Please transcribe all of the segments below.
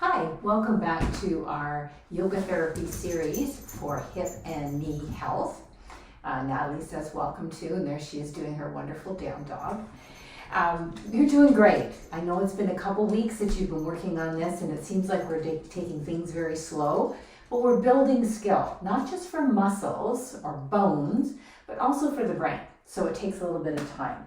Hi, welcome back to our yoga therapy series for hip and knee health. Natalie says welcome to, and there she is doing her wonderful down dog. You're doing great. I know it's been a couple weeks that you've been working on this, and it seems like we're taking things very slow, but we're building skill, not just for muscles or bones, but also for the brain. So it takes a little bit of time.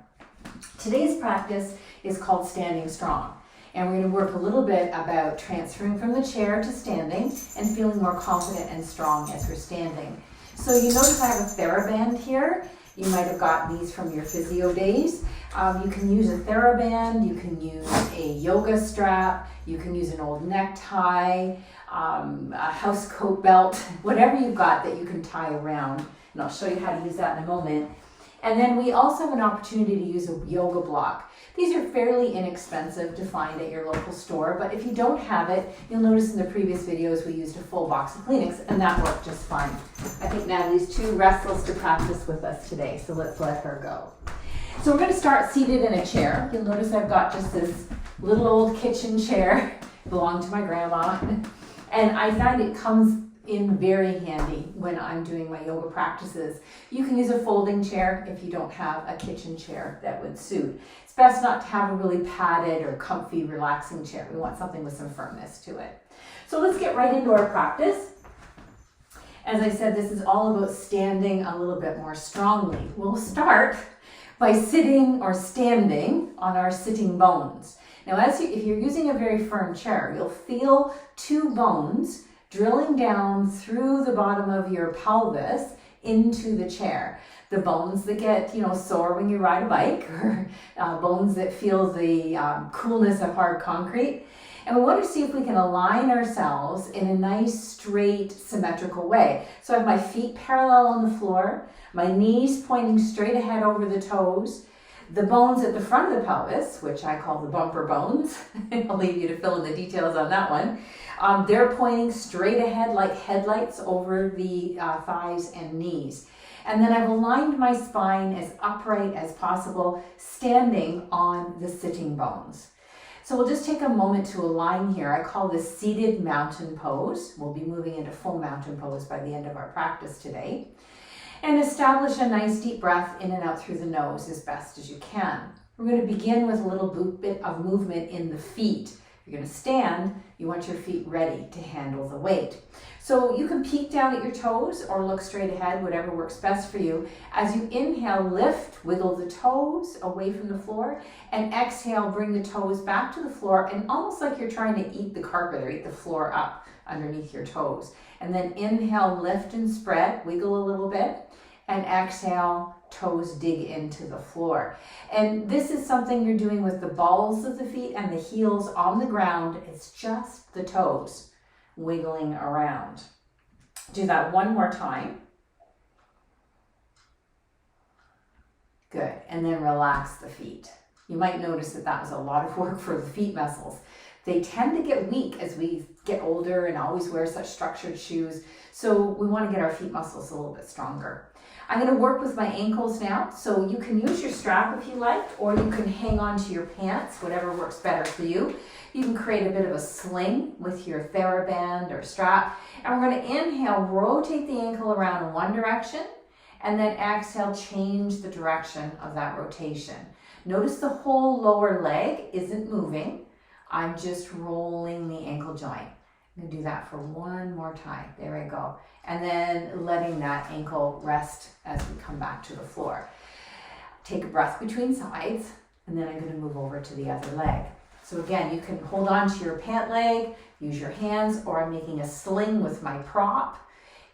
Today's practice is called Standing Strong. And we're going to work a little bit about transferring from the chair to standing and feeling more confident and strong as we're standing. So you notice I have a TheraBand here. You might have gotten these from your physio days. You can use a TheraBand, you can use a yoga strap, you can use an old necktie, a house coat belt, whatever you've got that you can tie around. And I'll show you how to use that in a moment. And then we also have an opportunity to use a yoga block. These are fairly inexpensive to find at your local store, but if you don't have it, you'll notice in the previous videos we used a full box of Kleenex, and that worked just fine. I think Natalie's too restless to practice with us today, so let's let her go. So we're going to start seated in a chair. You'll notice I've got just this little old kitchen chair, it belonged to my grandma, and I find it comes in very handy when I'm doing my yoga practices. You can use a folding chair if you don't have a kitchen chair that would suit. It's best not to have a really padded or comfy, relaxing chair. We want something with some firmness to it. So let's get right into our practice. As I said, this is all about standing a little bit more strongly. We'll start by sitting or standing on our sitting bones. Now, if you're using a very firm chair, you'll feel two bones drilling down through the bottom of your pelvis into the chair. The bones that get, sore when you ride a bike, or bones that feel the coolness of hard concrete. And we want to see if we can align ourselves in a nice, straight, symmetrical way. So I have my feet parallel on the floor, my knees pointing straight ahead over the toes, the bones at the front of the pelvis, which I call the bumper bones, I'll leave you to fill in the details on that one. They're pointing straight ahead like headlights over the thighs and knees. And then I've aligned my spine as upright as possible, standing on the sitting bones. So we'll just take a moment to align here. I call this seated mountain pose. We'll be moving into full mountain pose by the end of our practice today. And establish a nice deep breath in and out through the nose as best as you can. We're going to begin with a little bit of movement in the feet. You're going to stand, you want your feet ready to handle the weight. So you can peek down at your toes or look straight ahead, whatever works best for you. As you inhale, lift, wiggle the toes away from the floor, and exhale, bring the toes back to the floor, and almost like you're trying to eat the carpet or eat the floor up underneath your toes. And then inhale, lift and spread, wiggle a little bit, and exhale, toes dig into the floor. And this is something you're doing with the balls of the feet and the heels on the ground. It's just the toes wiggling around. Do that one more time. Good, and then relax the feet. You might notice that was a lot of work for the feet muscles. They tend to get weak as we get older and always wear such structured shoes. So we want to get our feet muscles a little bit stronger. I'm going to work with my ankles now. So you can use your strap if you like, or you can hang on to your pants, whatever works better for you. You can create a bit of a sling with your TheraBand or strap. And we're going to inhale, rotate the ankle around in one direction, and then exhale, change the direction of that rotation. Notice the whole lower leg isn't moving. I'm just rolling the ankle joint. I'm going to do that for one more time. There we go. And then letting that ankle rest as we come back to the floor. Take a breath between sides, and then I'm going to move over to the other leg. So again, you can hold on to your pant leg, use your hands, or I'm making a sling with my prop.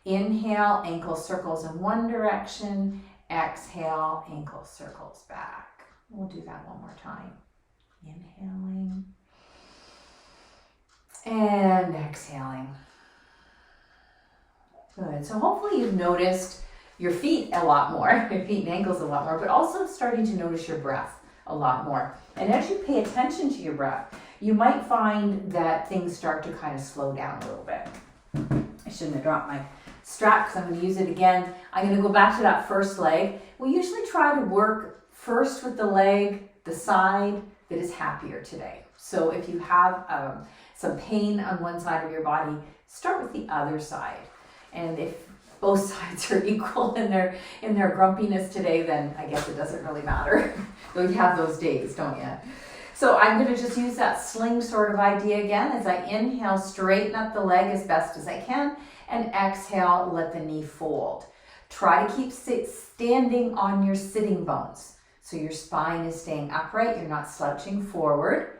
Inhale, ankle circles in one direction. Exhale, ankle circles back. We'll do that one more time. Inhaling. And exhaling. Good. So hopefully you've noticed your feet a lot more, your feet and ankles a lot more, but also starting to notice your breath a lot more. And as you pay attention to your breath, you might find that things start to kind of slow down a little bit. I shouldn't have dropped my strap because I'm going to use it again. I'm going to go back to that first leg. We usually try to work first with the leg, the side that is happier today. So if you have some pain on one side of your body, start with the other side. And if both sides are equal in their grumpiness today, then I guess it doesn't really matter. Though you have those days, don't you? So I'm going to just use that sling sort of idea again. As I inhale, straighten up the leg as best as I can, and exhale, let the knee fold. Try to keep standing on your sitting bones. So your spine is staying upright, you're not slouching forward.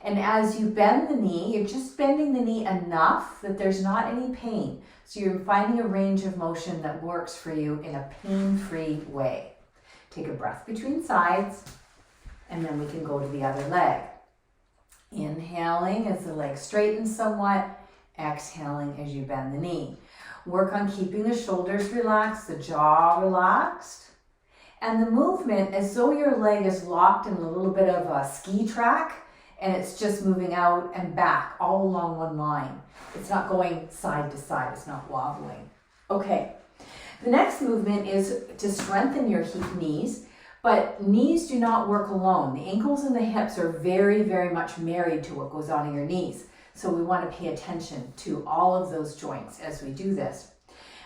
And as you bend the knee, you're just bending the knee enough that there's not any pain. So you're finding a range of motion that works for you in a pain-free way. Take a breath between sides, and then we can go to the other leg. Inhaling as the leg straightens somewhat, exhaling as you bend the knee. Work on keeping the shoulders relaxed, the jaw relaxed, and the movement as though your leg is locked in a little bit of a ski track, and it's just moving out and back all along one line. It's not going side to side, it's not wobbling. Okay, the next movement is to strengthen your knees, but knees do not work alone. The ankles and the hips are very, very much married to what goes on in your knees. So we want to pay attention to all of those joints as we do this.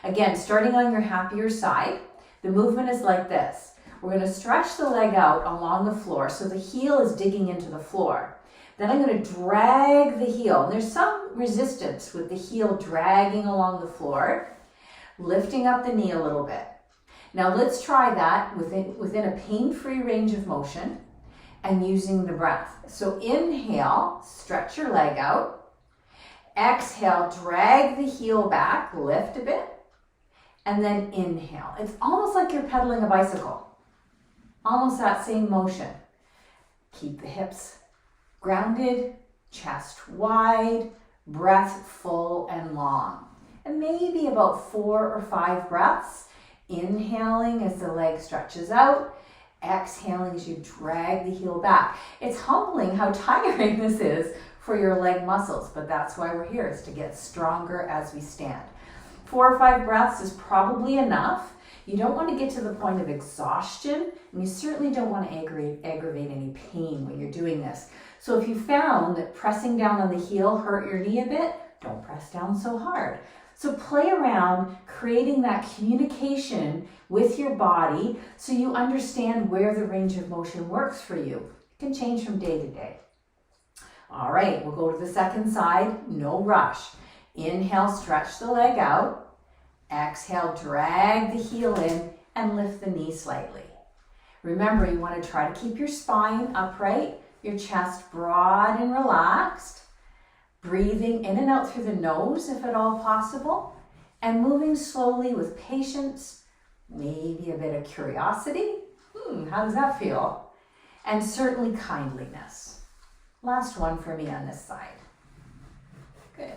Again, starting on your happier side, the movement is like this. We're going to stretch the leg out along the floor so the heel is digging into the floor. Then I'm going to drag the heel. And there's some resistance with the heel dragging along the floor, lifting up the knee a little bit. Now let's try that within a pain-free range of motion and using the breath. So inhale, stretch your leg out. Exhale, drag the heel back, lift a bit, and then inhale. It's almost like you're pedaling a bicycle. Almost that same motion. Keep the hips grounded, chest wide, breath full and long. And maybe about 4 or 5 breaths. Inhaling as the leg stretches out, exhaling as you drag the heel back. It's humbling how tiring this is for your leg muscles, but that's why we're here, is to get stronger as we stand. 4 or 5 breaths is probably enough. You don't want to get to the point of exhaustion, and you certainly don't want to aggravate any pain when you're doing this. So if you found that pressing down on the heel hurt your knee a bit, don't press down so hard. So play around creating that communication with your body so you understand where the range of motion works for you. It can change from day to day. All right, we'll go to the second side, no rush. Inhale, stretch the leg out. Exhale, drag the heel in and lift the knee slightly. Remember, you want to try to keep your spine upright, your chest broad and relaxed. Breathing in and out through the nose if at all possible, and moving slowly with patience, maybe a bit of curiosity. How does that feel? And certainly kindliness. Last one for me on this side. Good.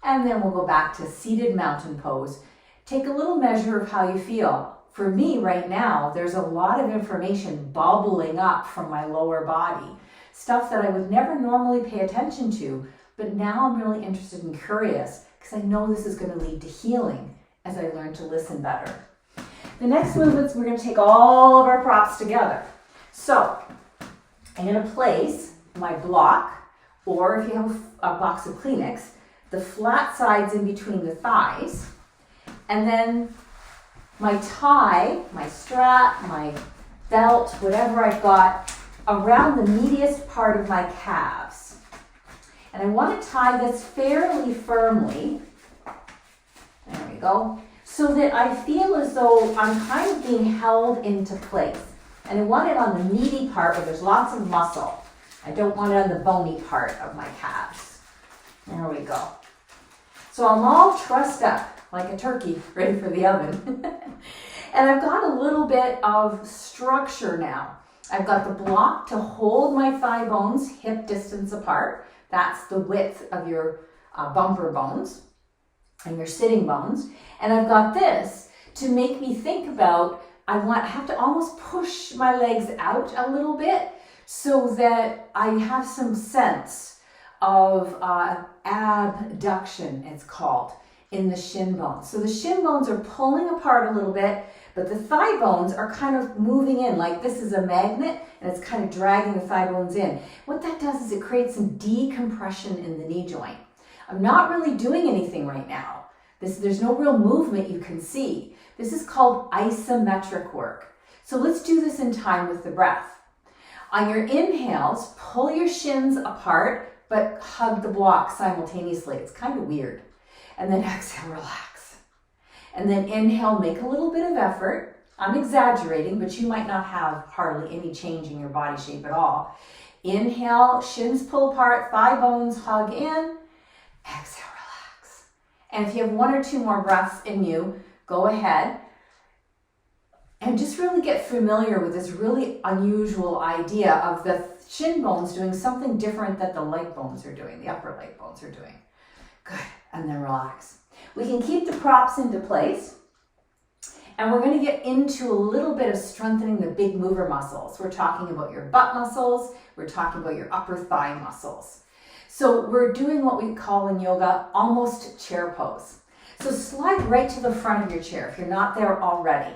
And then we'll go back to seated mountain pose. Take a little measure of how you feel. For me right now, there's a lot of information bubbling up from my lower body. Stuff that I would never normally pay attention to, but now I'm really interested and curious because I know this is going to lead to healing as I learn to listen better. The next movements, we're going to take all of our props together. So I'm going to place my block, or if you have a box of Kleenex, the flat sides in between the thighs, and then my tie, my strap, my belt, whatever I've got, around the meatiest part of my calves. And I want to tie this fairly firmly, there we go, so that I feel as though I'm kind of being held into place. And I want it on the meaty part where there's lots of muscle. I don't want it on the bony part of my calves. There we go. So I'm all trussed up like a turkey, ready for the oven. And I've got a little bit of structure now. I've got the block to hold my thigh bones hip distance apart. That's the width of your bumper bones and your sitting bones. And I've got this to make me think about, I have to almost push my legs out a little bit so that I have some sense of abduction, it's called, in the shin bones. So the shin bones are pulling apart a little bit, But the thigh bones are kind of moving in, like this is a magnet and it's kind of dragging the thigh bones in. What that does is it creates some decompression in the knee joint. I'm not really doing anything right now. There's no real movement you can see. This is called isometric work. So let's do this in time with the breath. On your inhales, pull your shins apart, but hug the block simultaneously. It's kind of weird. And then exhale, relax. And then inhale, make a little bit of effort. I'm exaggerating, but you might not have hardly any change in your body shape at all. Inhale, shins pull apart, thigh bones hug in. Exhale, relax. And if you have 1 or 2 more breaths in you, go ahead and just really get familiar with this really unusual idea of the shin bones doing something different that the leg bones are doing, the upper leg bones are doing. Good, and then relax. We can keep the props into place, and we're going to get into a little bit of strengthening the big mover muscles. We're talking about your butt muscles, we're talking about your upper thigh muscles. So we're doing what we call in yoga almost chair pose. So slide right to the front of your chair if you're not there already.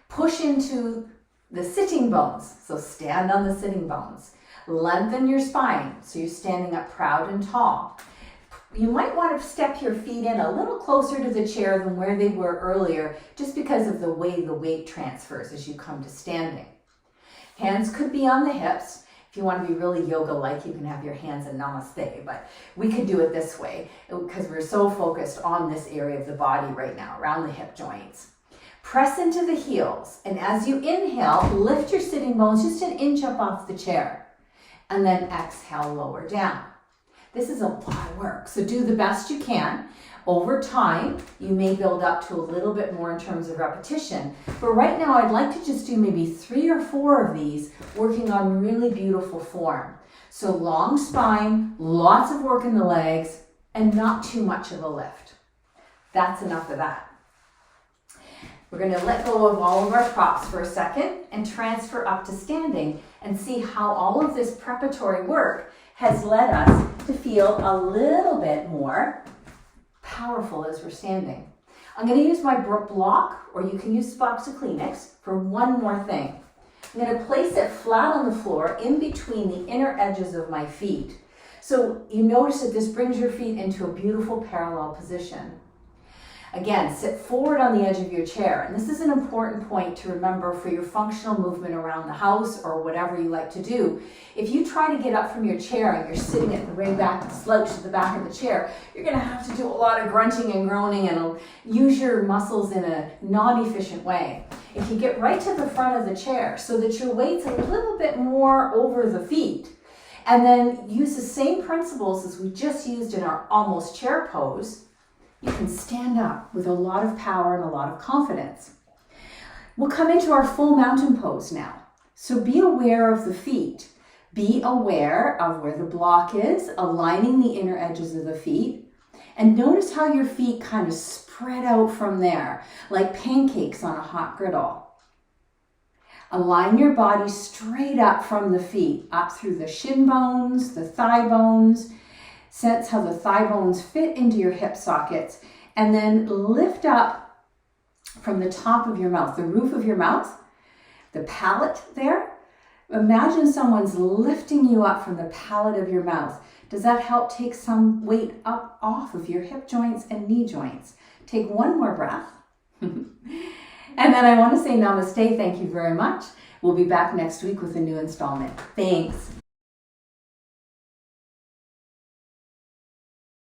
Push into the sitting bones, so stand on the sitting bones. Lengthen your spine, so you're standing up proud and tall. You might want to step your feet in a little closer to the chair than where they were earlier, just because of the way the weight transfers as you come to standing. Hands could be on the hips. If you want to be really yoga-like, you can have your hands in namaste, but we could do it this way because we're so focused on this area of the body right now, around the hip joints. Press into the heels, and as you inhale, lift your sitting bones just an inch up off the chair, and then exhale, lower down. This is a lot of work, so do the best you can. Over time, you may build up to a little bit more in terms of repetition, but right now I'd like to just do maybe 3 or 4 of these, working on really beautiful form. So long spine, lots of work in the legs, and not too much of a lift. That's enough of that. We're going to let go of all of our props for a second and transfer up to standing and see how all of this preparatory work has led us to feel a little bit more powerful as we're standing. I'm going to use my block, or you can use a box of Kleenex, for one more thing. I'm going to place it flat on the floor in between the inner edges of my feet. So you notice that this brings your feet into a beautiful parallel position. Again, sit forward on the edge of your chair. And this is an important point to remember for your functional movement around the house or whatever you like to do. If you try to get up from your chair and you're sitting at the way back, slouched at the back of the chair, you're going to have to do a lot of grunting and groaning and use your muscles in a non-efficient way. If you get right to the front of the chair so that your weight's a little bit more over the feet, and then use the same principles as we just used in our almost chair pose, you can stand up with a lot of power and a lot of confidence. We'll come into our full mountain pose now. So be aware of the feet. Be aware of where the block is, aligning the inner edges of the feet. And notice how your feet kind of spread out from there, like pancakes on a hot griddle. Align your body straight up from the feet, up through the shin bones, the thigh bones. Sense how the thigh bones fit into your hip sockets, and then lift up from the top of your mouth, the roof of your mouth, the palate there. Imagine someone's lifting you up from the palate of your mouth. Does that help take some weight up off of your hip joints and knee joints? Take one more breath. And then I want to say namaste. Thank you very much. We'll be back next week with a new installment. Thanks.